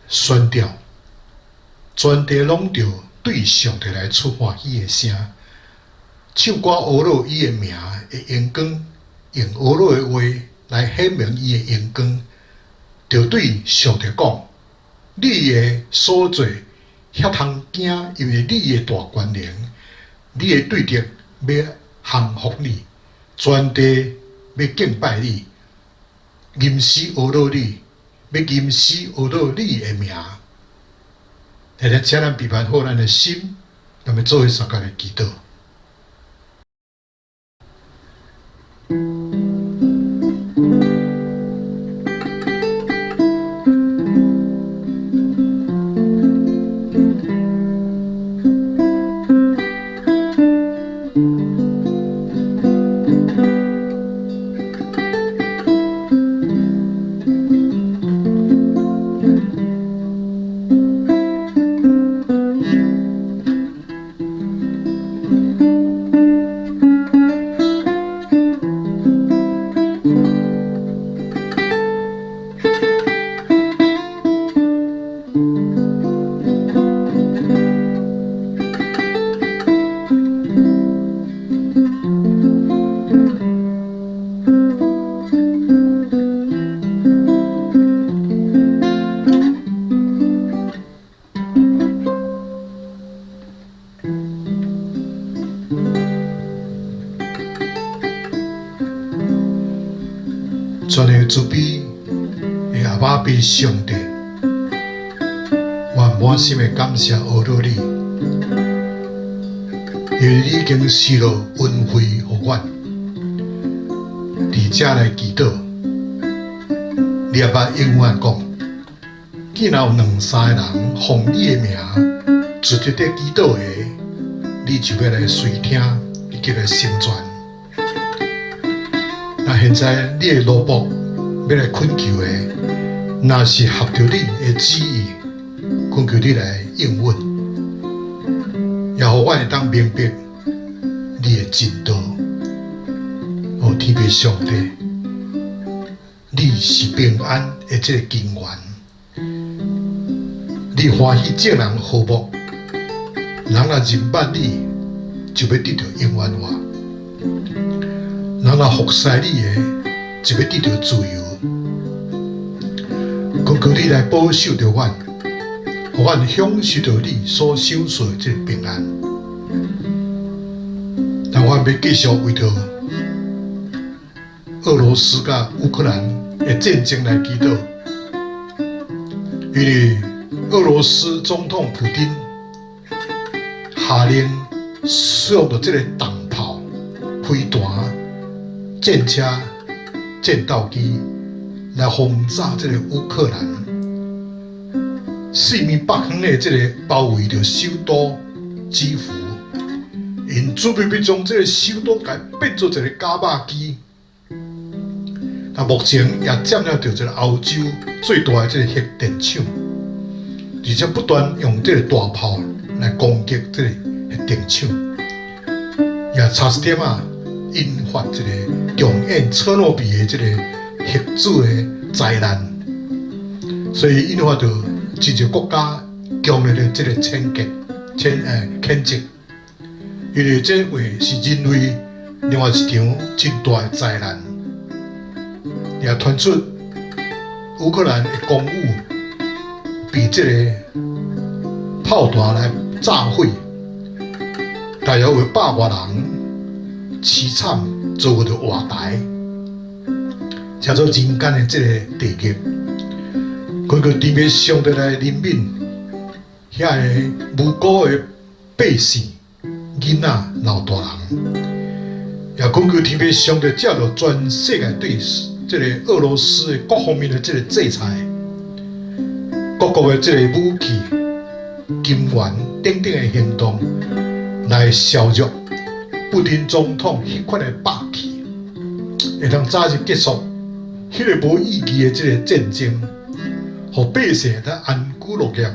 宣调，全地拢着对上帝来出欢喜的声。唱歌学落伊的名的荣光，用学落的话来显明伊的荣光，着对上帝讲：你的所做遐通惊，因为你的大权能，你的对敌要降服你，全地要敬拜你，吟诗学落你。要吟诗学到你的名，大家请咱备办好咱的心，咱们做伙相共的祈祷。全能慈悲的阿爸父上帝，我满心的感谢学到你，因为你已经赐了恩惠予阮，伫遮来祈祷。你阿爸永远讲，既然有两三个人奉你的名，直直在祈祷的，你就要来随听，以及来成全。那现在你的奴仆要来恳求的，若是合着你的旨意，恳求你来应允，也互阮会当明白你的真道。哦，天父上帝，你是平安的这个根源，你欢喜正人和睦，人若认捌你，就要得到永远活。人若服侍你的，就要得到自由。恳求你来保守着阮，互阮享受着你所享受的这个平安。但阮要继续为着俄罗斯甲乌克兰的战争来祈祷，因为俄罗斯总统普丁下令使用着这个弹炮、飞弹、战车、战斗机来轰炸这个乌克兰，四面八方的这个包围着首都基辅，因准备要将这个首都改变做一个假肉机。那目前也占了着这个欧洲最大的这个核电厂，而且不断用这个大炮来攻击这个核电厂，也差一点引发这个重演车诺比的这个核子的灾难，所以引发到真侪国家强烈的这个谴责，因为这会是人类另外一场真大的灾难，也传出乌克兰的公务被这个炮弹来炸毁，大约有100多人凄惨做着活台，叫做人间的这个地狱。根据地面上帝来怜悯遐个无辜的百姓、囡仔、老大人，也根据天面上帝照着全世界对这个俄罗斯的各方面的这个制裁，各国的这个武器、金元等等的行动，来削弱布丁总统迄款的霸气，会当早日结束迄个无意义的这个战争，互百姓会当安居乐业，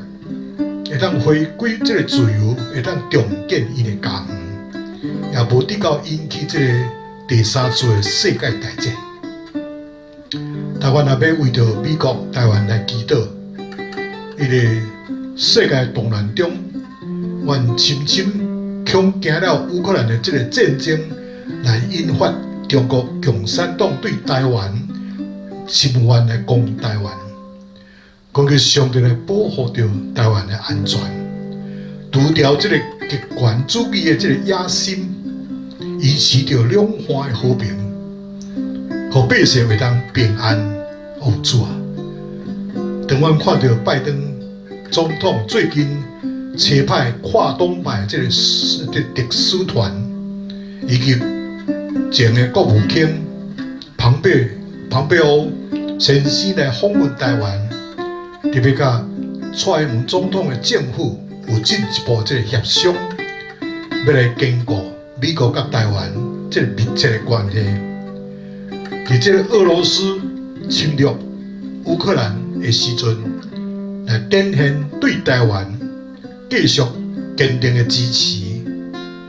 会当回归这个自由，会当重建伊的家园，也无得到引起这个第三次的世界大战。台湾也要为着美国台湾来祈祷，伊个世界动乱中，愿深深恐惊了乌克兰的这个战争，来引发中国共产党对台湾深愿来攻台湾，根据上帝来保护着台湾的安全，除掉这个极权主义的这个野心，维持着两岸的和平。互百姓会当平安无主啊！当阮看到拜登总统最近车派跨东派这个特使团，以及前的国务卿庞贝欧先生来访问台湾，特别甲蔡英文总统的政府有进一步这个协商，要来兼顾美国甲台湾这个密切的关系。伫这个俄罗斯侵略乌克兰的时阵，来展现对台湾继续坚定的支持，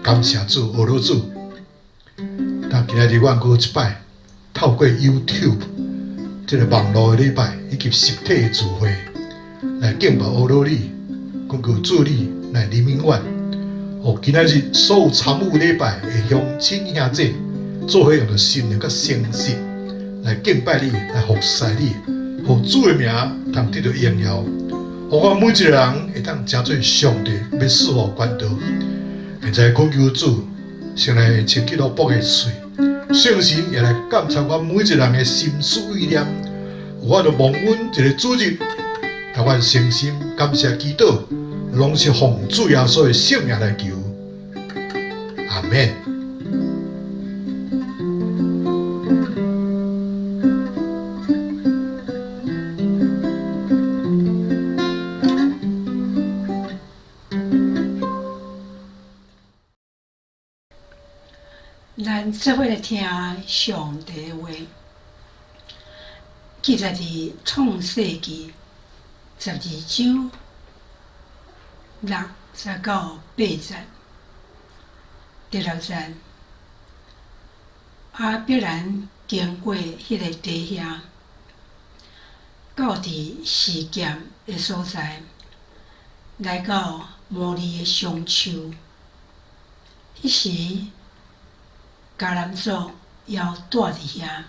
感谢主，俄罗斯。但今日阮阁一摆透过 YouTube 这个网络的礼拜以及实体的聚会，来敬拜俄罗斯，根据助理来黎明院，互今仔日所有参与礼拜的乡亲兄弟，做伙用着心灵甲诚实。来敬拜你，来服侍你，互主的名通得到荣耀，互我每一个人会当成做上帝要赐予管道，会知恳求主，先来亲基督卜的水，圣神也来监察我每一个人的心思意念，我就蒙恩一个主日，但我诚心感谢祈祷，拢是奉主耶稣的圣名来求，阿门。咱做伙来听上帝的话，记载伫创世纪12章6节到8节。第6节，亚伯兰经过迄个地遐，到伫示剑的所在，来到摩利的上树。迄时，迦南族要住伫遐。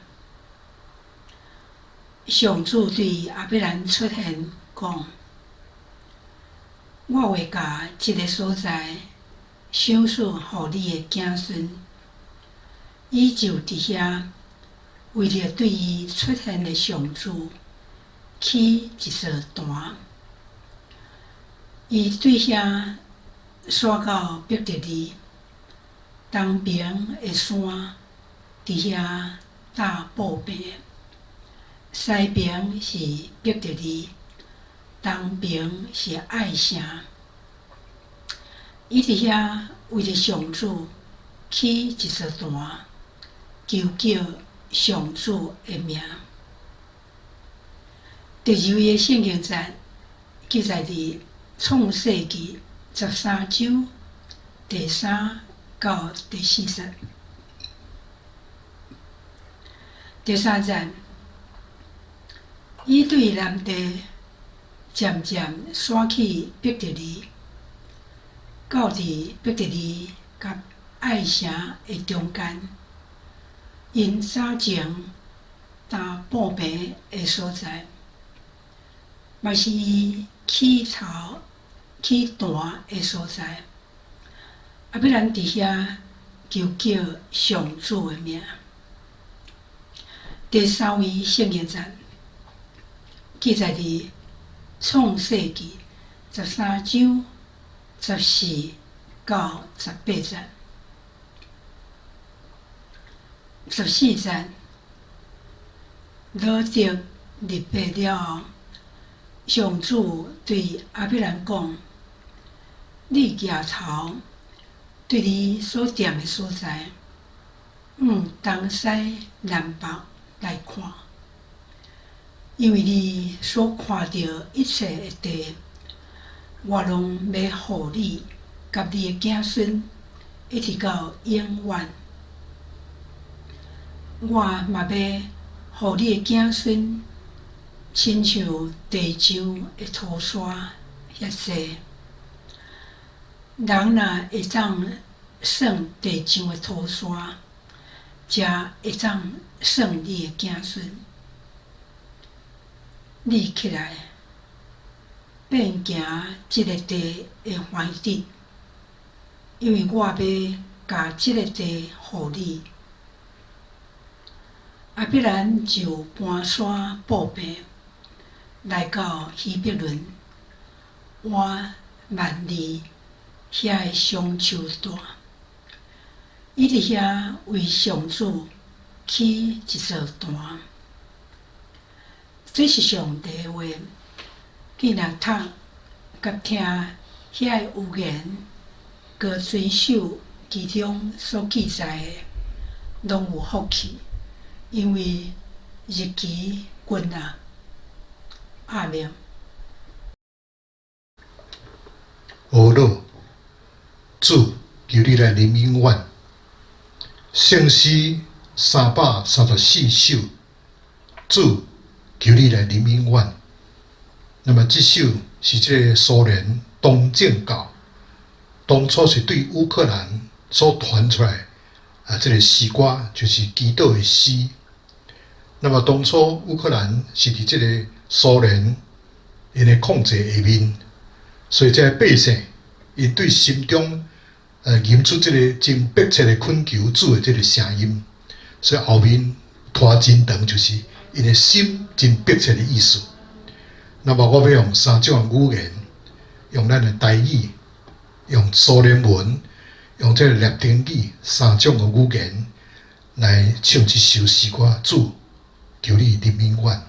上主对亚伯兰出现，讲：我会甲即个所在赏赐互你的子孙。伊就伫遐，为着对伊出现的上主，起一座坛。伊对遐刷到伯特利。东边的山伫遐搭布边，西边是伯特利，东边是爱城。伊伫遐为着上主起一座坛，求叫上主的名。第二位圣经节记载伫创世纪13章第3到第4节。第3节，伊对南地渐渐徙去伯特利，到伫伯特利甲爱城的中间，因早前搭布棚的所在，嘛是伊起坛的所在。亚伯兰伫遐求叫上主的名。第三位圣言赞记载伫创世纪13章14到18节。14节，罗得入白了后，上主对阿必兰讲：“你举头对你所踮的所在，东西南北来看，因为你所看到一切的地，我拢要互你甲你的子孙，一直到永远。我嘛要互你的子孙，亲像地上的土沙遐济。人若会当算地上的土沙，才会当算你的子孙。你起来，变行即个地的怀地，因为我要甲即个地互你。”阿必兰就搬山步平，来到希伯伦，换万里遐的松树大，伊伫遐为上主起一座坛。这是上帝的话，你若读甲听遐的预言，佮遵守其中所记载的，拢有福气。因为日期近啊，阿明。阿罗，主求你来临永远。圣诗334首，主求你来临永远。那么这首是这个苏联东正教当初是对乌克兰所传出来这个诗歌，就是祈祷的诗。那么当初乌克兰是伫即个苏联因的控制下面，所以这个百姓因对心中吟出即个真迫切的恳求主的即个声音，所以后面拖真长就是因的心真迫切的意思。那么我要用3种的语言，用咱的台语，用苏联文，用这个列丁语3种的语言来唱这首诗歌，主求你临永远。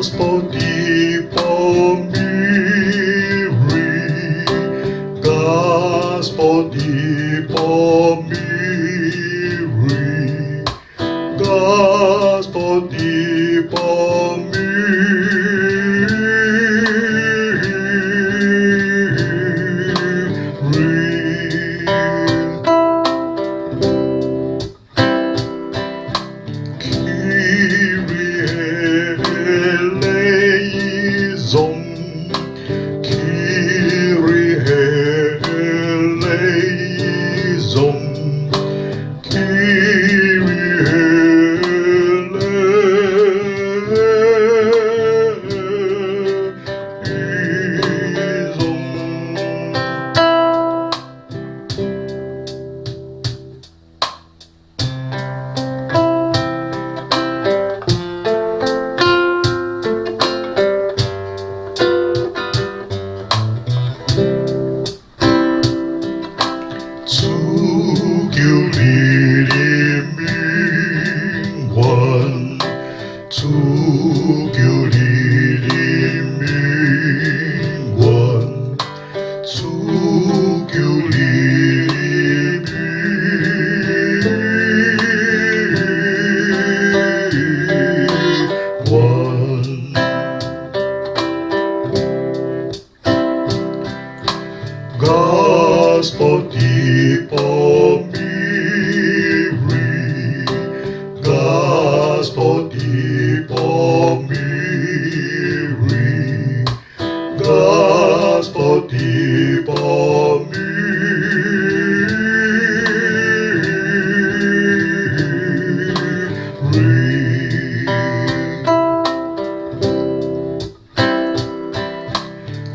Господи, помилуй, Господи, помилуй, Господи, Pomiri, Господи, помилуй, Господи, помилуй.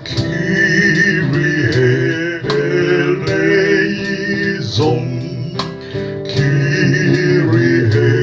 Kyrie eleison, Kyrie eleison,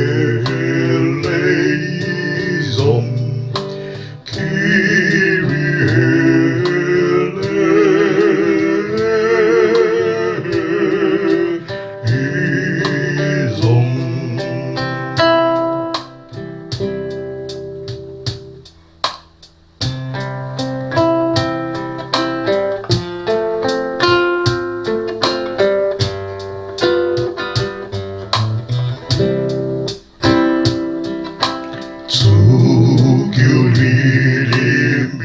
主救你的命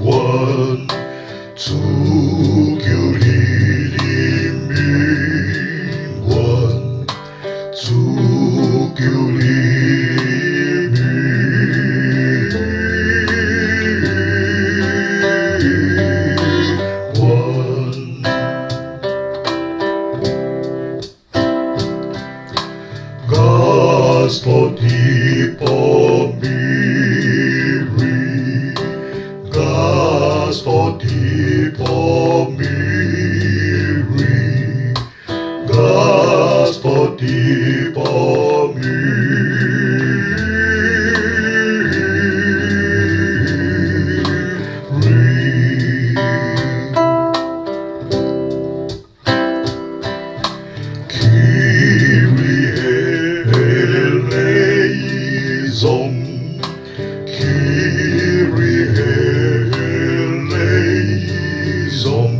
运，主救你的命运，主救你的命运。Господи, помилуй, Господи, помилуй, Господи, помилуй. Kyrie eleison, Kyrie eleison,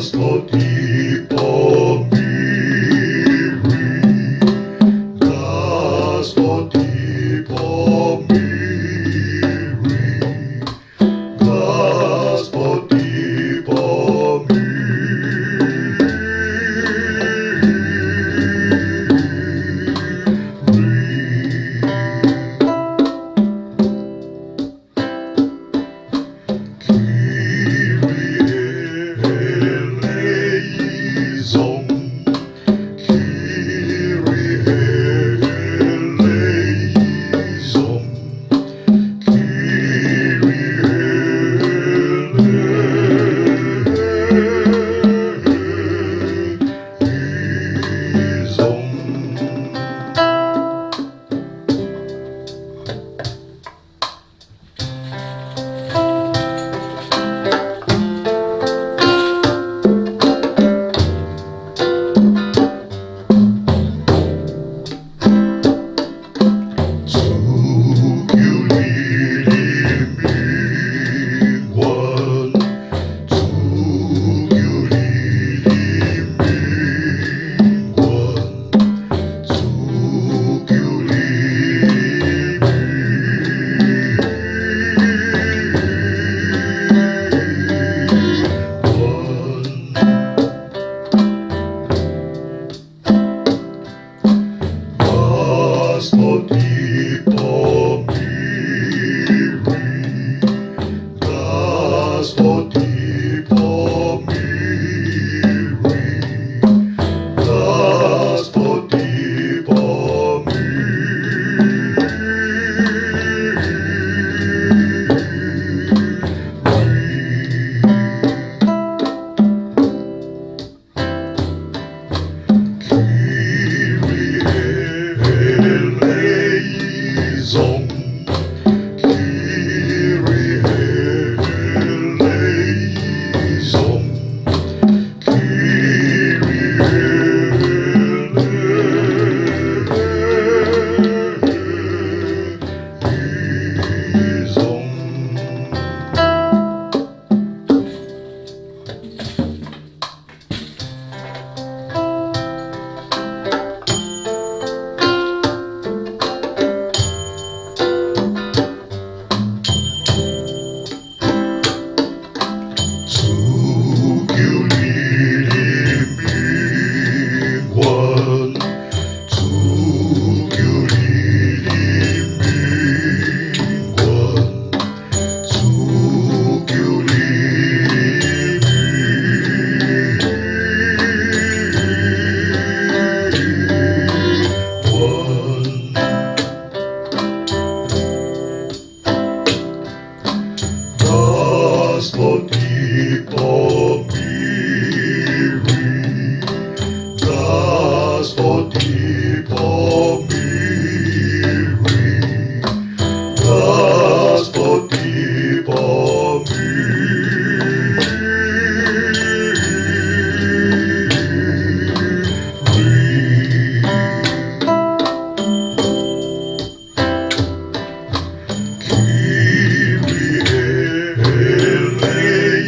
Господи, помилуй, Господи, помилуй, Господи, eleison, Господи, помилуй, Господи, помилуй, Господи, Tipo Miri, Gospel Tipo Miri,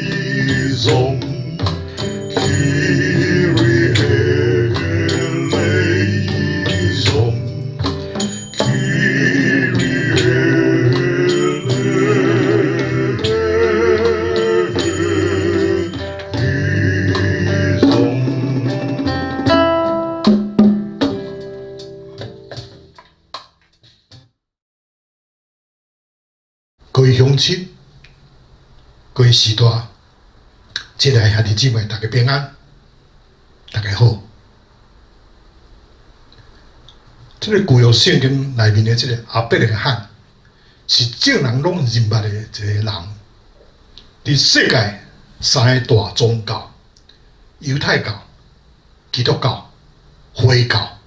eleison, Kyrie eleison,各位乡亲，各位师大，这个兄弟姊妹，大家平安，大家好。这个旧约圣经内面的这个亚伯拉罕，是众人拢认捌的一个人。伫世界三个大宗教：犹太教、基督教、回教，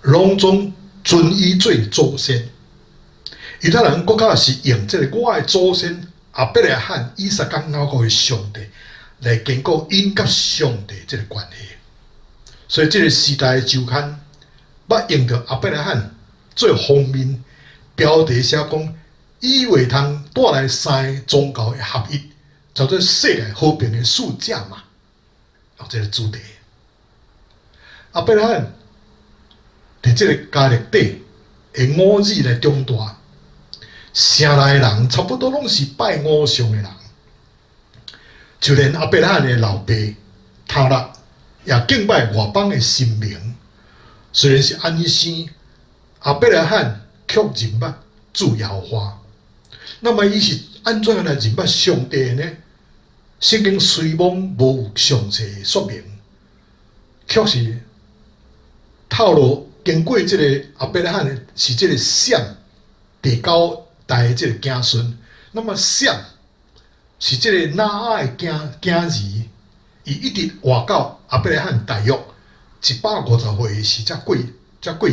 拢总尊伊做祖先。犹太人国家是用这个我的祖先亚伯拉罕、以撒、甲雅各的上帝来坚固因甲上帝这个关系。所以这个时代的周刊，捌用到亚伯拉罕做封面，标题写讲：以为通带来三个宗教的合一，叫做世界和平的世界嘛。有这个主题。亚伯拉罕伫这个家历底的五日来中大。城内人差不多拢是拜偶像的人，就连亚伯拉罕的老爸塔勒也敬拜外邦的神明。虽然是安尼生，亚伯拉罕却认捌主耶和华。那么伊是安怎样来认捌上帝呢？圣经虽罔无详细的说明，却是透露经过这个亚伯拉罕的是这个闪第九代的这个子孙。那么闪是这个拿阿的子儿，伊一直活到亚伯拉罕大约150岁时才过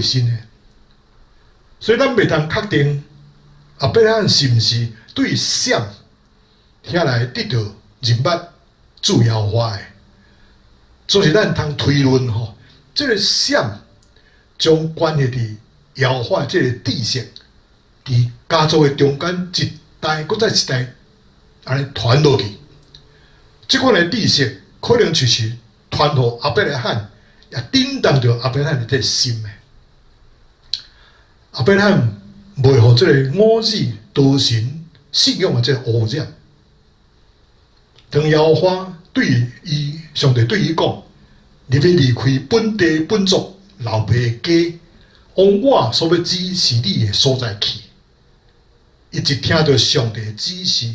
身的。所以咱袂当确定亚伯拉罕是毋是对闪遐来得到认捌主耶和华的。就是咱通推论吼，这个闪将关系伫耶和华这个知识，伫家族的中间一代搁再一代安尼传落去。即款的知识可能就是传互亚伯拉罕，也震动着亚伯拉罕的这个心的。亚伯拉罕袂互这个五日多神信仰的这个污染。当耶和华对伊上帝对伊讲：“你要离开本地本族老爸的家，往我所要指示你的所在去。”伊一听到上帝的指示，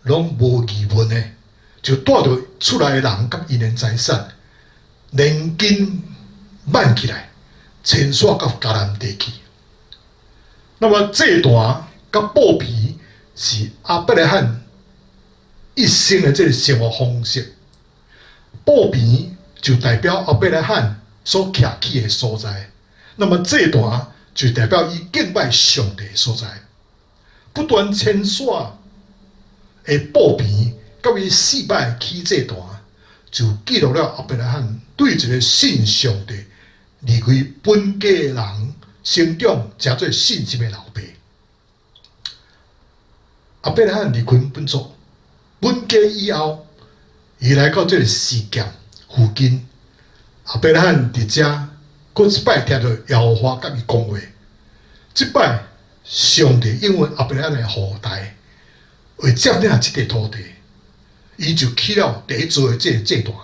拢无疑问的，就带着厝内的人甲因的财产，连紧挽起来，迁徙到迦南地去。那么这段甲布皮是亚伯拉罕一生的这个生活方式。布皮就代表亚伯拉罕所徛起的所在，那么这段就代表伊敬拜上帝的所在。不断迁徙的布皮，到伊4摆起这段，就记录了亚伯拉罕对一个信上帝、离开本家的人成长诚做信心的老爸。亚伯拉罕离开本族、本家以后，伊来到这个示剑附近。亚伯拉罕伫遮，搁一摆听到耶和华甲伊讲话。即摆上帝应允亚伯拉罕的后代，为接领即块土地，伊就起了第一座的这个祭坛。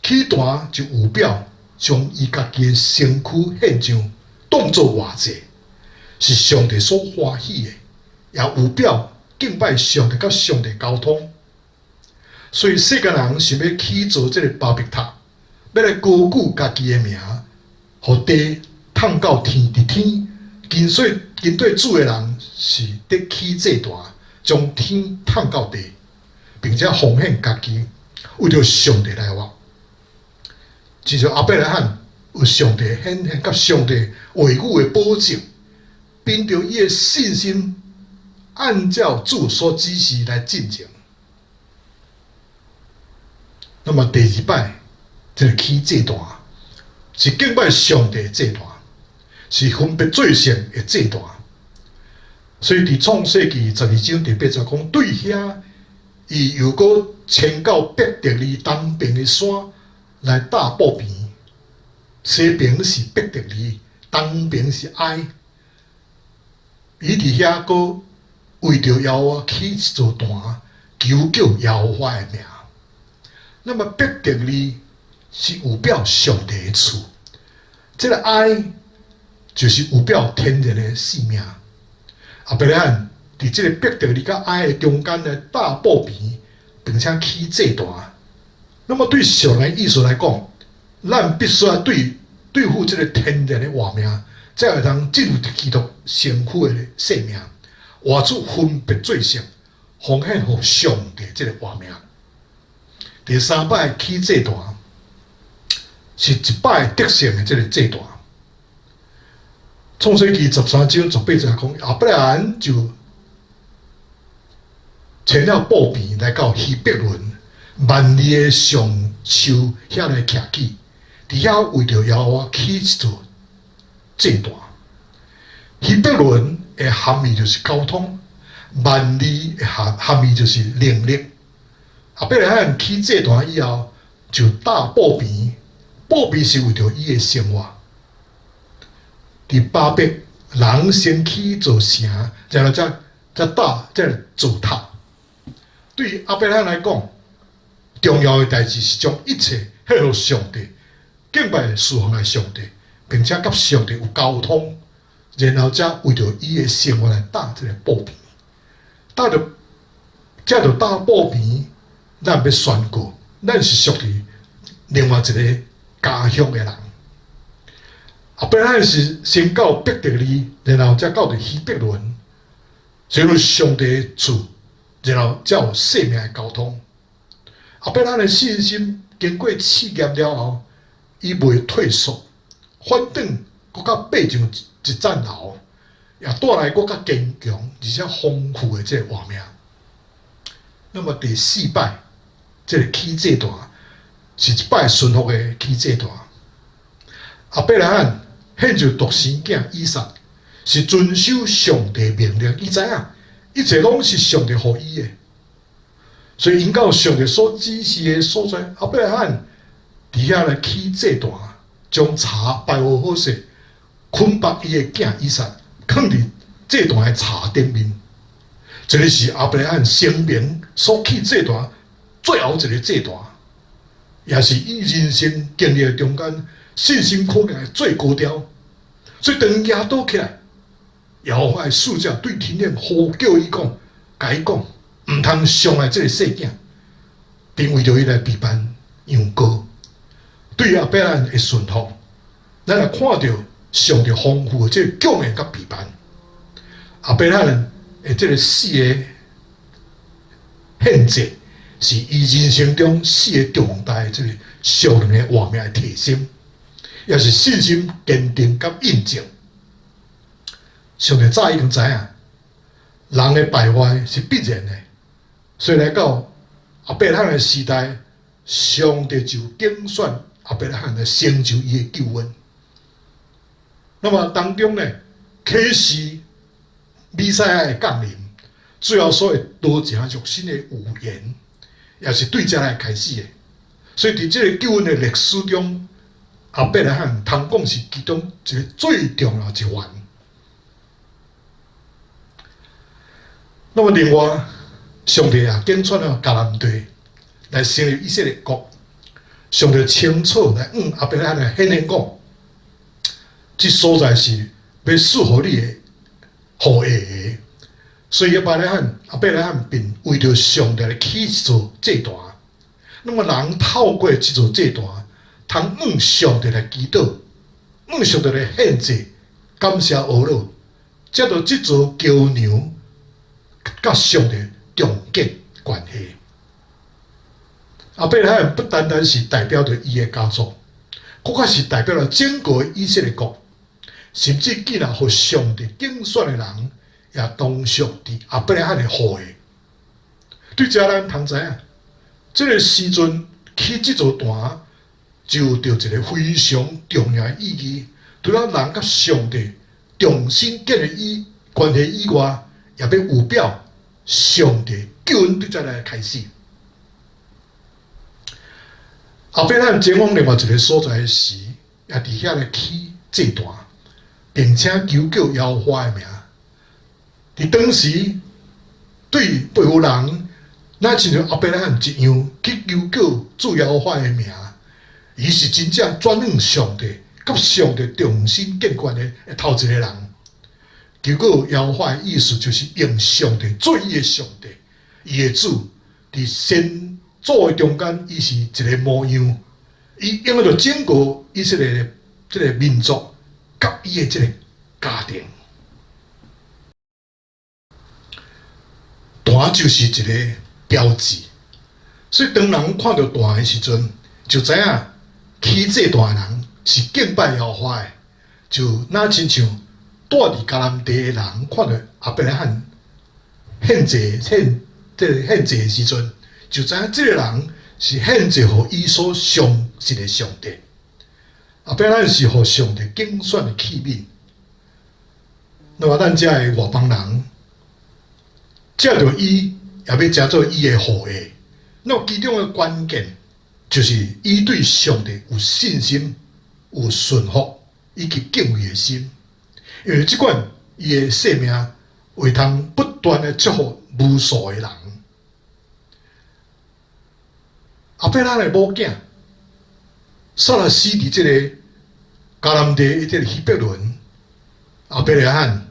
起坛就有表将伊家己的身躯献上，当作活祭，是上帝所欢喜的，也有表敬拜上帝甲上帝沟通。所以世间人想要起造这个巴别塔，要来高举家己的名，互地通到天伫天。跟对主的人是得起这坛，将天通到地，并且奉献家己，为着上帝来活。就像亚伯拉罕有上帝显现甲上帝话语的保证，凭着伊的信心，按照主所指示来进行。那么第二摆，这个起祭坛是敬拜上帝的祭坛，是分别罪性的祭坛。所以伫创世纪12章第8节讲，对遐伊又搁迁到伯特利东边的山来搭布边，西边是伯特利，东边是哀。伊伫遐搁为着耶和华起一座坛，求叫耶和华的名。那么伯特利是有表上帝的厝，这个哀就是有表天然的性命。阿伯拉罕伫即个伯特利甲哀的中间来搭布边，并且起祭坛。那么对上的意思来讲，咱必须要对付这个天然的活命，才会通进入基督身躯的生命，活出分别罪性，奉献予上帝这个活命。第三摆起祭坛是一摆得胜的这个祭坛。创世纪13章18节讲，亚伯拉罕就迁了布边来到希伯伦万里的上丘遐来徛起，伫遐为着耶和华起一座祭坛。希伯伦的含义就是交通，万里的含义就是能力。亚伯拉罕起祭坛以后，就搭布边，布边是为着伊的生活。第8笔，人先起造城，然后再搭这造塔。对于亚伯拉罕来讲，重要的代志是将一切献予上帝，敬拜侍奉来上帝，并且甲上帝有沟通，然后再为着伊的生活来搭这个布边。搭着，这着搭布边，咱要宣告，咱是属于另外一个家乡的人。亚伯拉罕是先到伯特利，然后才到希伯伦，进入上帝的厝，然后才有生命的交通。亚伯拉罕的信心经过试验了后，伊袂退缩，反转搁较爬上一层楼，也带来搁较坚强而且丰富的这个画面。那么第四摆，这个起祭坛是一摆顺服的起祭坛。亚伯拉罕献就独生囝以撒，是遵守上帝命令。伊知影一切拢是上帝予伊的，所以因到上帝所指示的所在，亚伯拉罕伫遐来起祭坛，将茶摆好好势，捆绑伊的囝以撒，放伫祭坛的茶顶面。这个是亚伯拉罕生命所起祭坛最后一个祭坛，也是伊人生经历的中间信心可能的最高潮。所以当耶倒起来，耶和华的使者对天灵呼叫伊讲，甲伊讲，毋通伤害这个细囝，并为着伊来陪伴羊羔。对亚伯拉罕的顺服，咱来看到上帝丰富的这个供应甲陪伴。亚伯拉罕的这个4个献祭，是伊人生中4个重大的这个属灵的画面的提升。也是信心坚定甲印证。上帝早已经知影，人的败坏是必然的，所以来到亚伯拉罕的时代，上帝就拣选亚伯拉罕来成就伊的救恩。那么当中呢，启示弥赛亚的降临，最后所谓多成肉身的预言，也是对这来开始的。所以伫这个救恩的历史中，亚伯拉罕通讲是其中一个最重要一环。那么另外，上帝也拣选了迦南地来成立以色列国。上帝清楚来亚伯拉罕来显现讲，这所在是要赐予你的后裔。所以亚伯拉罕便为着上帝来起一座祭坛。那么人透过这座祭坛，通向上帝来祈祷，向上帝来献祭，感谢阿拉，接到这座桥梁，甲上帝重建关系。亚伯拉罕不单单是代表着伊的家族，更加是代表了整个以色列国，甚至竟然互上帝竞选的人，也同属伫亚伯拉罕的后裔。对遮咱通知影，这个时阵起这座坛，就有着一个非常重要的意义。除了人甲上帝重新建立关系以外，也要有表上帝救恩对再来开始。亚伯拉罕前往另外一个所在时，也伫遐来起祭坛，并且求救耶和华的名。伫当时，对背后人，那亲像亚伯拉罕一样去求救主耶和华的名，伊是真正转向上帝，甲上帝重新建关的头一个人。求救耶和华的意思就是用上帝做伊的上帝，伊的主伫先祖的中间，伊是一个模样，伊用着整个以色列的这个民族，甲伊的这个家庭。坛就是一个标志，所以当人看到坛的时阵，就知影起这坛的人是敬拜耶和华的，就那亲像住伫迦南地的人看到亚伯拉罕献祭的时阵，就知影这个人是献祭互伊所相信的上帝。亚伯拉罕是互上帝竞选的器皿。那么咱遮的外邦人，借着伊，也要加做伊的后裔。那么其中的关键，就是伊对上帝有信心、有顺服以及敬畏的心。因为即款伊的生命会通不断的祝福无数的人。亚伯拉罕的母囝撒拉死伫即个迦南地的即个希伯伦，亚伯拉罕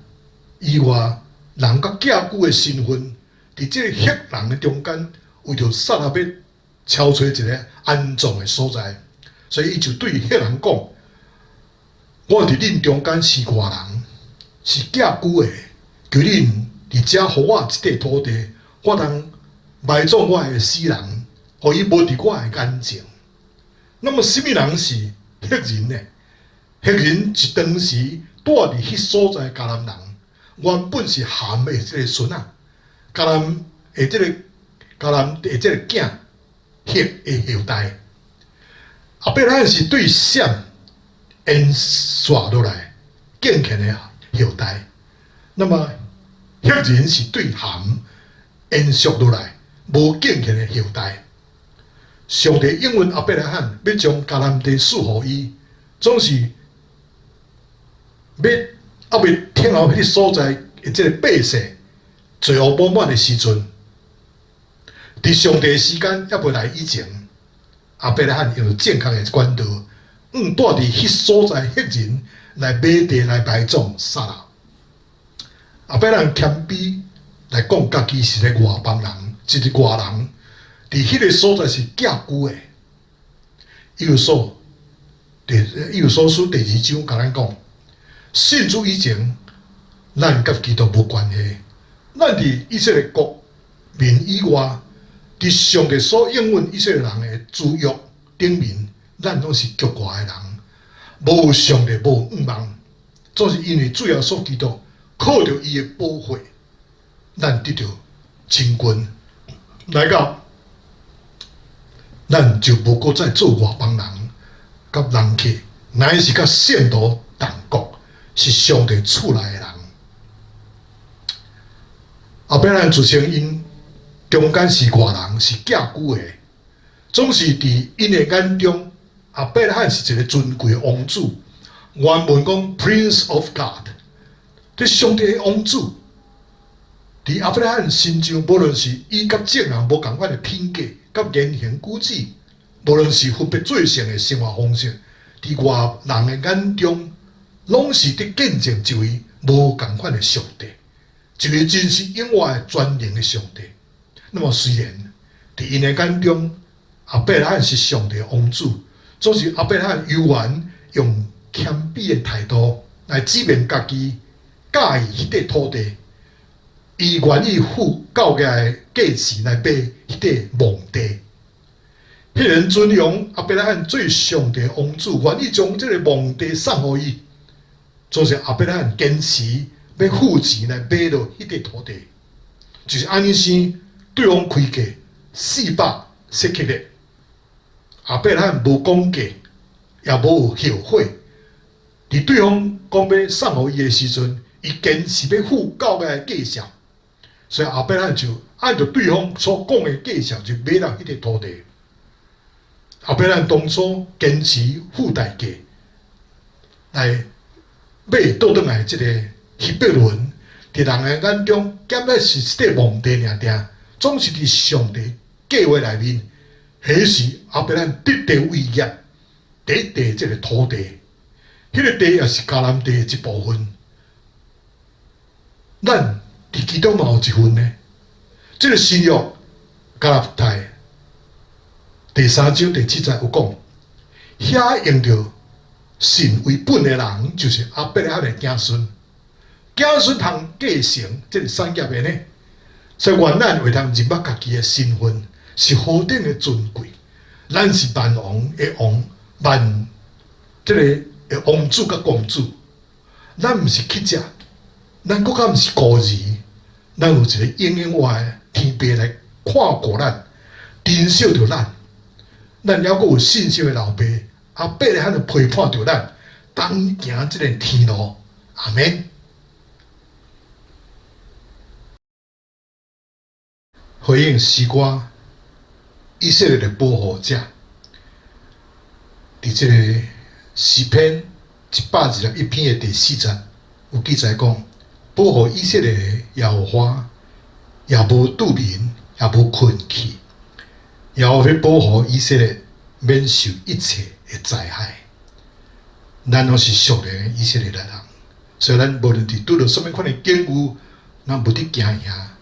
以外人甲寄居的身份，伫即个赫人的中间，为着撒拉要敲找一个安葬的所在，所以伊就对赫人讲：我伫恁中间是外人，是寄居的，求恁伫遮互我一块土地，我通埋葬我的死人，互伊无伫我的眼前。那么，什么人是赫人呢？赫人是当时住伫迄所在迦南人，原本是含的即个孙仔，迦南的即个囝，赫的后代。亚伯拉罕是对闪延续落来敬虔的后代，那么赫人是对含延续落来无敬虔的后代。上帝应允亚伯拉罕要将迦南地赐予伊，总是要未听候迄所在的即个百姓罪恶满满的时阵，伫上帝的时间还未来以前，亚伯拉罕用正确的管道，带伫迄所在赫人来买地来埋葬撒拉。亚伯拉罕谦卑来讲，家己是个外邦人，一个外人，伫迄个所在是寄居的。以弗所书第2章甲咱讲，信主以前，咱甲基督无关系，咱伫以色列国民以外，伫上帝所应允以色列人的资约顶面，咱拢是局外的人，无上帝无仰望，总是因为主耶稣基督靠着伊的保护，咱得到清君，来到咱就无搁再做外邦人，甲人客，乃是甲圣徒同国，是上帝厝内的人。亚伯拉罕自称因中间是外人，是寄居的，总是伫因的眼中，亚伯拉罕是一个尊贵的王子。原文讲 Prince of God， 这上帝的王子。伫亚伯拉罕心中，无论是伊甲众人无共款的品格，甲言行举止，无论是分别最善的生活方式，伫外人的眼中，拢是伫见证一位无共款的上帝，一位真是永远的全能的上帝。那么虽然伫因的眼中，亚伯拉罕是上帝的王子，总是亚伯拉罕悠然用谦卑的态度来指明家己介意迄块土地。伊愿意付高价的价钱来买迄块墓地，迄人尊荣亚伯拉罕做上帝王子，愿意将这个皇帝送予伊。就是亚伯拉罕坚持要付钱来买到迄块土地，就是安尼生对方开价400舍客勒，亚伯拉罕无讲价，也无后悔。伫对方讲要送予伊的时阵，伊坚持要付9个价钱，所以亚伯拉罕就按照对方所讲的价钱，就买到迄块土地。亚伯拉罕当初坚持付代价来买倒转来，即个希伯伦，伫人的眼中，减咧是一块皇帝尔定，总是伫上帝计划内面。迄时亚伯拉罕得地为业，得地即个土地，迄个地也是迦南地的一部分。咱伫其中嘛有一份呢。即个新约加拉太第3章第7节有讲，遐用着神为本的人，就是亚伯拉罕的子孙。子孙通继承即个产业的呢，所以愿咱会通认捌家己的身份是何等的尊贵。咱是万王的王，即个王子甲公主。咱毋是乞食，咱更加毋是孤儿，咱有一个永远活的天父来看顾咱，珍惜着咱。咱还阁有信心的老爸，亚伯拉罕就陪伴着咱，当行即个天路。阿免。回应诗歌，以色列的保护者，伫即个诗篇121篇的第4节有记载讲，保护以色列的耶和华，也无拄眠，也无困去。耶和华要保护以色列免受一切的灾害。咱拢是属的以色列的人，所以咱无论伫拄着什么款的境遇，咱无伫惊吓，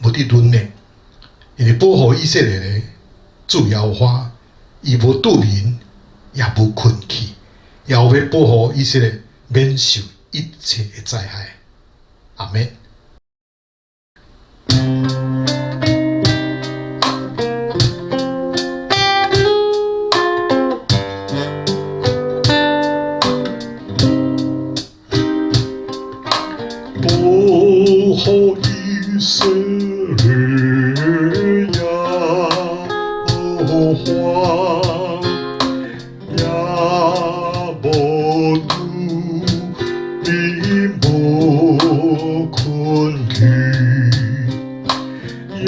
无伫软弱，因为保护以色列的主耶和华，伊无拄眠，也无困去。耶和华保护以色列免受一切的灾害。阿免。保护以色列呀，和华呀，无拄眠无困去，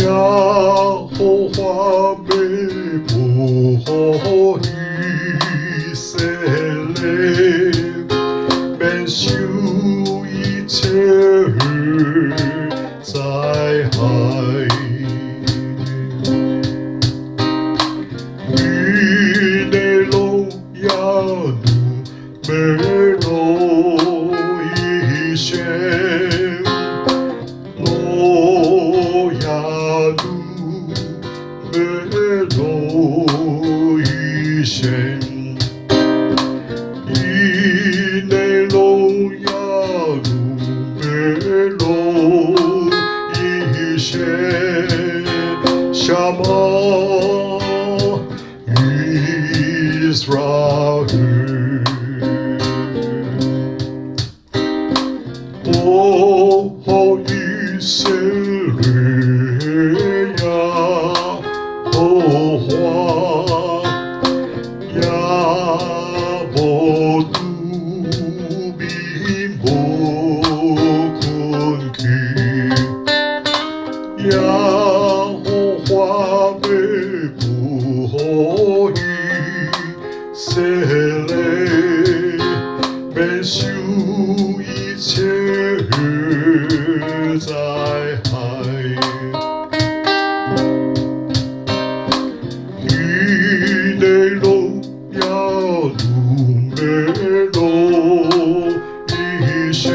呀和华要保护以色列，免受一切灾害。你的路呀路没路一线，路呀路没路一线。你的路呀路没路一线，什么Israel，哦，以色列呀，哦华呀，无拄眠无困去，呀和华要保护以色列，免受一切灾害。你的路呀路没路一线，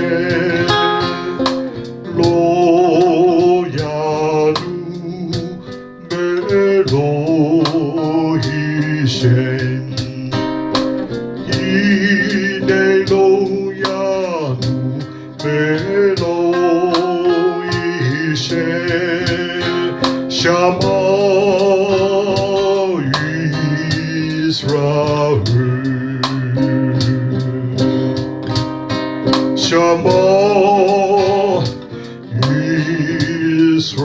路呀路没路一线。你的路呀路没路 샤마 이스라엘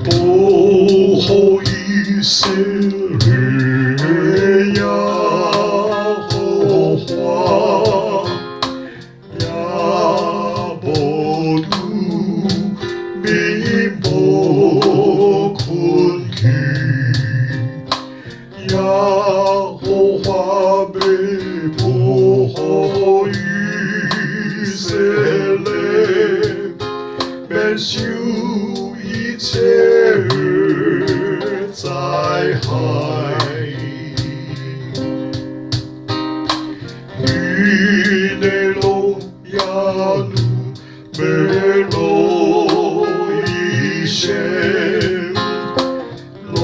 보호 이스라엘 야호와 야보두 미모군기 야호와 보호 이스라엘免受一切灾害。与内罗亚努梅罗伊线，罗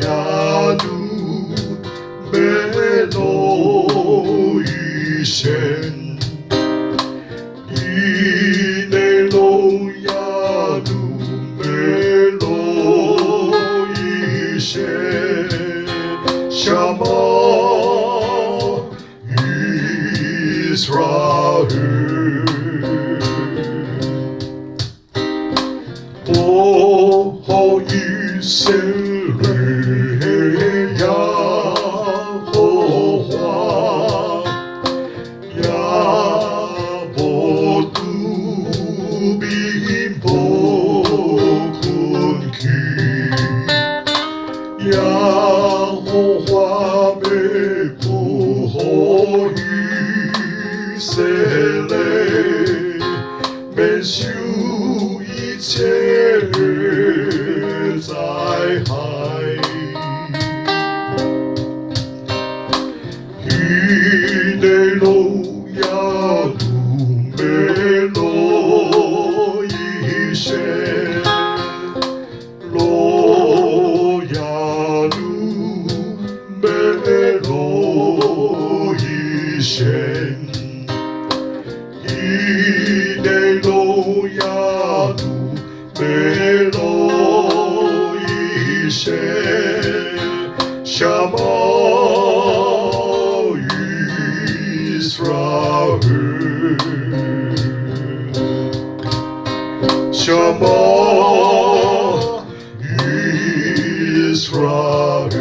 亚努梅罗伊线。샤마 이스라엘 보호 이스라엘 야호와 야보두 빈복군기 야호와 보호 이스라엘免受一切灾害。与内罗亚努梅罗伊线。罗亚努梅罗伊线，伊内罗亚努梅罗伊线，샤마 이스라엘 샤마 이스라엘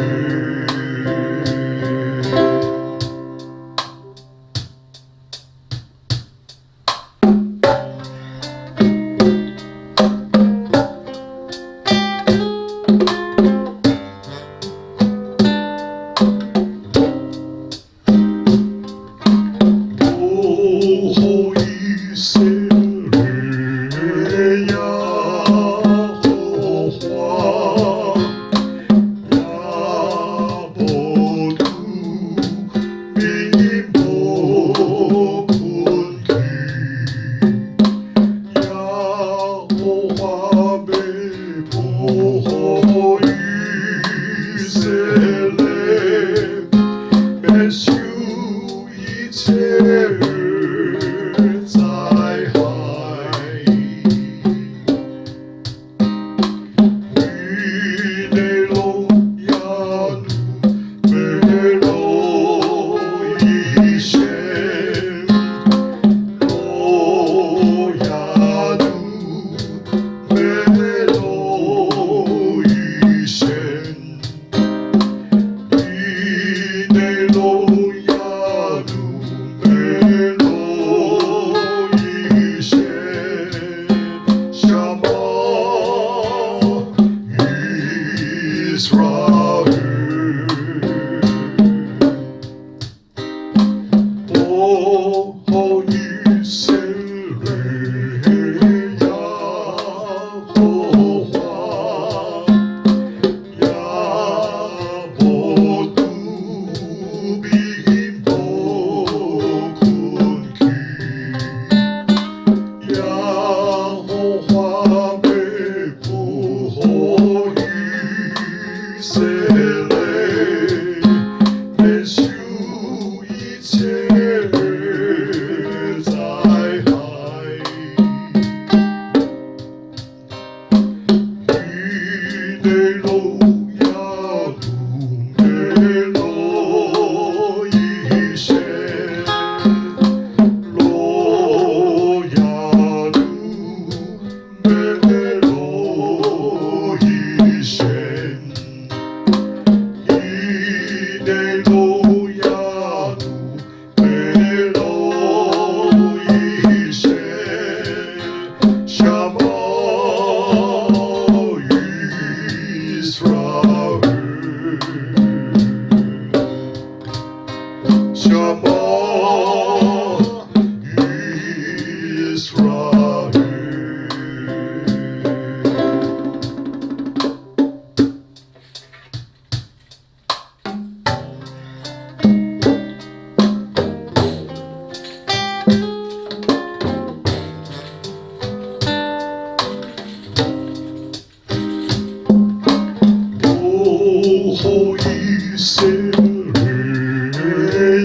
色列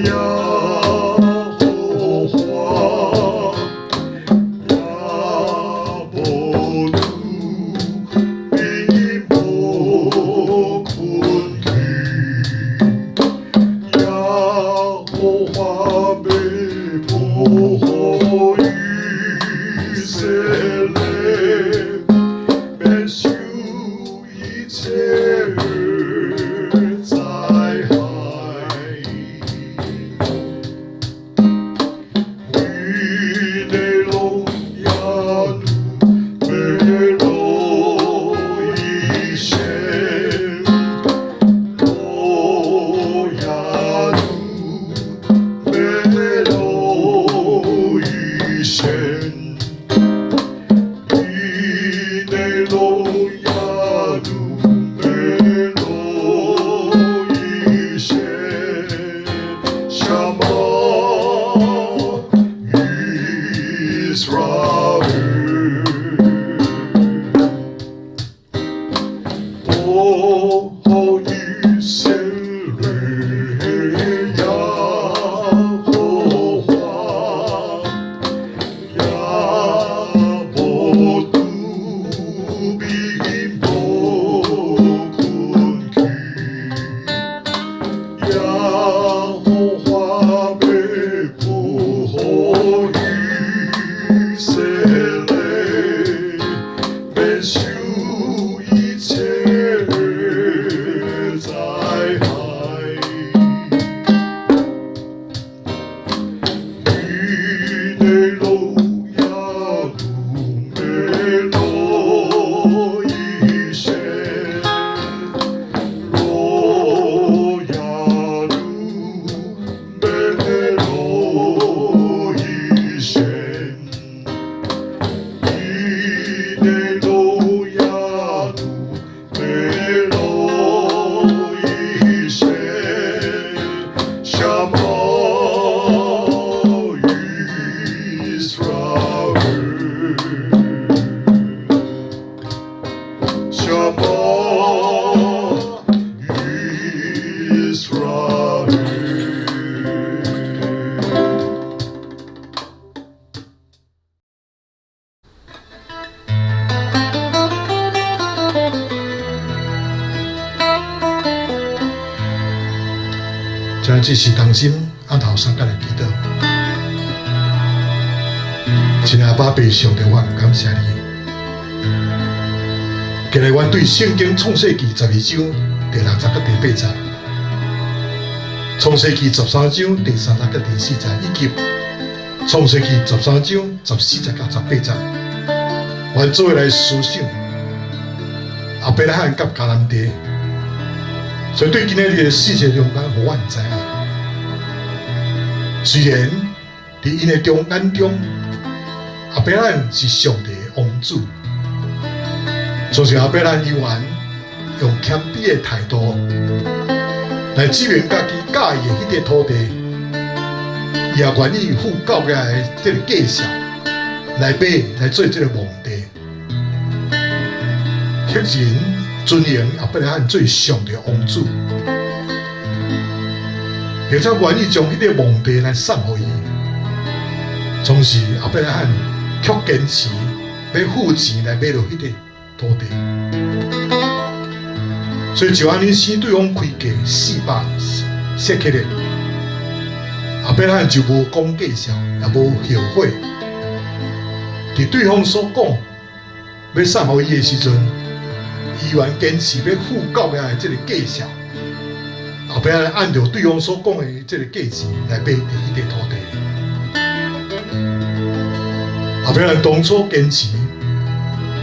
呀和华呀不住比不困去呀和华被迫以色列免受一切灾害。为的荣耀美罗一线，罗亚美罗一线。你的荣耀美罗一线，什么Israel？哦，以色列呀和华呀不住比不困去呀和华被迫以色列免受一切灾害。你的荣耀美罗一线，罗亚美罗一线。你的荣耀美罗一线，什么Israel？什么Israel？这是同心按头三角的祈祷。亲爱爸爸上帝，我感谢你。今日阮对圣经创世纪12章第60到第8节，创世纪13章第30到第4节，以及创世纪13章14节到18节，阮做来思想亚伯拉罕甲迦南地。所以对今日的世界中间，互阮知影，虽然伫因的眼中，亚伯拉罕是上帝的王子，就是亚伯拉罕依然用谦卑的态度来证明家己喜爱的迄块土地，伊也愿意付交给的这个价值来买来做这个皇帝。赫然尊迎亚伯拉罕做上帝的王子，并且愿意将迄个皇帝来送予伊。总是亚伯拉罕却坚持要付钱来买到迄个土地，所以就安尼先对方开价400舍客勒，亚伯拉罕就无讲价钱，也无后悔。伫对方所讲要送予伊的时阵，依然坚持要付交的这个价钱，后壁按照对方所讲的这个价钱来买第一块土地。后壁人当初坚持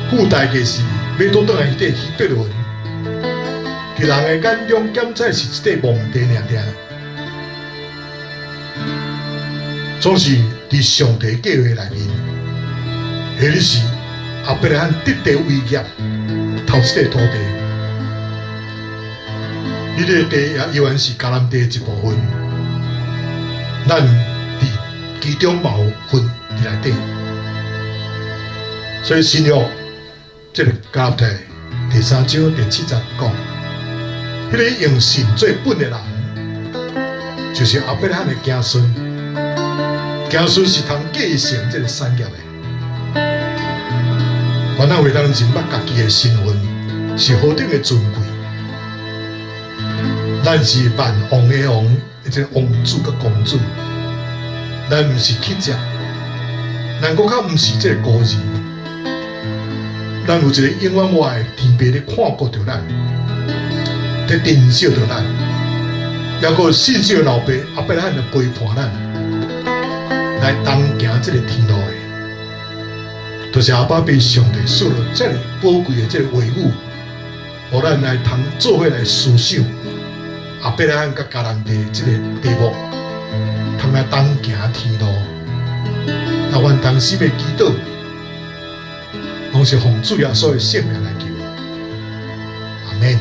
付代价是要倒转来迄块希伯伦，伫人的眼中检采是一块墓地尔尔，总是伫上帝计划内面，迄日是后壁人得到伟业。头这块土地，迄个地也依然是迦南地的一部分，咱伫其中某分伫内底。所以新约这个迦南地第3章第7节讲，迄个用信做本的人，就是阿伯罕的子孙。子孙是通继承这个产业的。咱会当认捌家己的身份是何等的尊贵。咱是万王的王，即个王子甲公主。咱毋是乞食，咱搁较毋是即个孤儿。咱有一个永远外的天父咧看顾着咱，咧珍惜着咱。也搁信心的老爸阿伯罕来陪伴咱，来同行即个天路的。就是阿爸被上帝赐了这个宝贵的这个话语，互咱来通做伙来思想阿伯拉罕甲迦南地这个地幕，通来同行天路。啊，阮当时要祈祷，拢是奉主耶稣的圣名来求。阿免。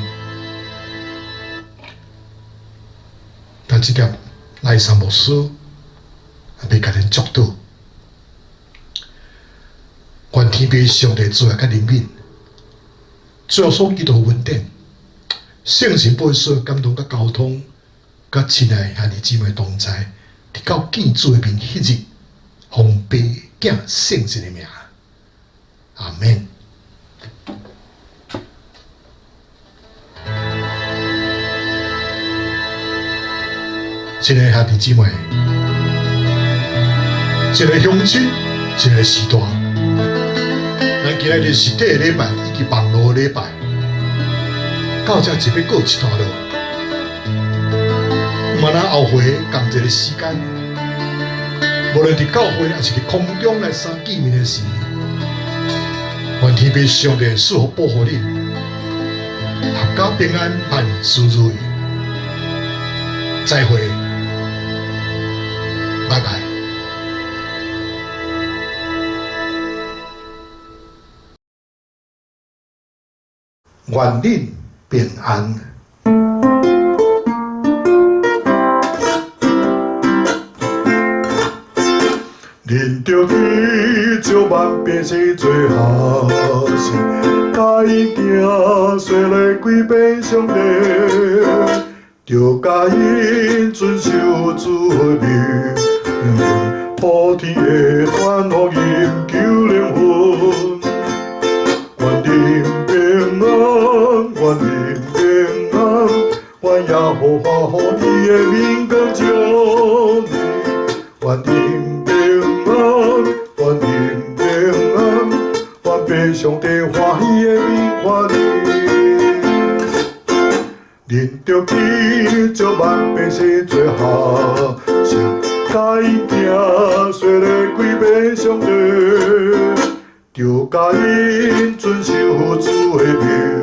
但这点赖萨牧师也要甲恁祝祷。愿天父上帝主啊，甲怜悯，最后所基督稳定，圣神保守感动甲交通，甲亲爱兄弟姊妹同在，直到见主的面迄日，奉父子圣神的名，阿免。亲爱兄弟姊妹，一个乡亲，一个时代。咱今日是第一礼拜以及网络礼拜，到这就要过一段路。嘛，咱后回同一个时间，无论伫教会还是伫空中来相见面的时，愿天父上帝赐福保护恁，阖家平安，万事如意。再会，拜拜。愿恁平安。恁着去招万百姓做好事，甲因行说来归遍上帝，着甲因遵守主的命，普天的传福音救灵魂。愿恁平安，愿恁平安，愿耶和华予伊的名光照你。愿恁平安，愿恁平安，愿被上帝欢喜的名欢喜。恁着去招万百姓做孝顺，甲因行说来归遍上帝。着甲因遵守主的命。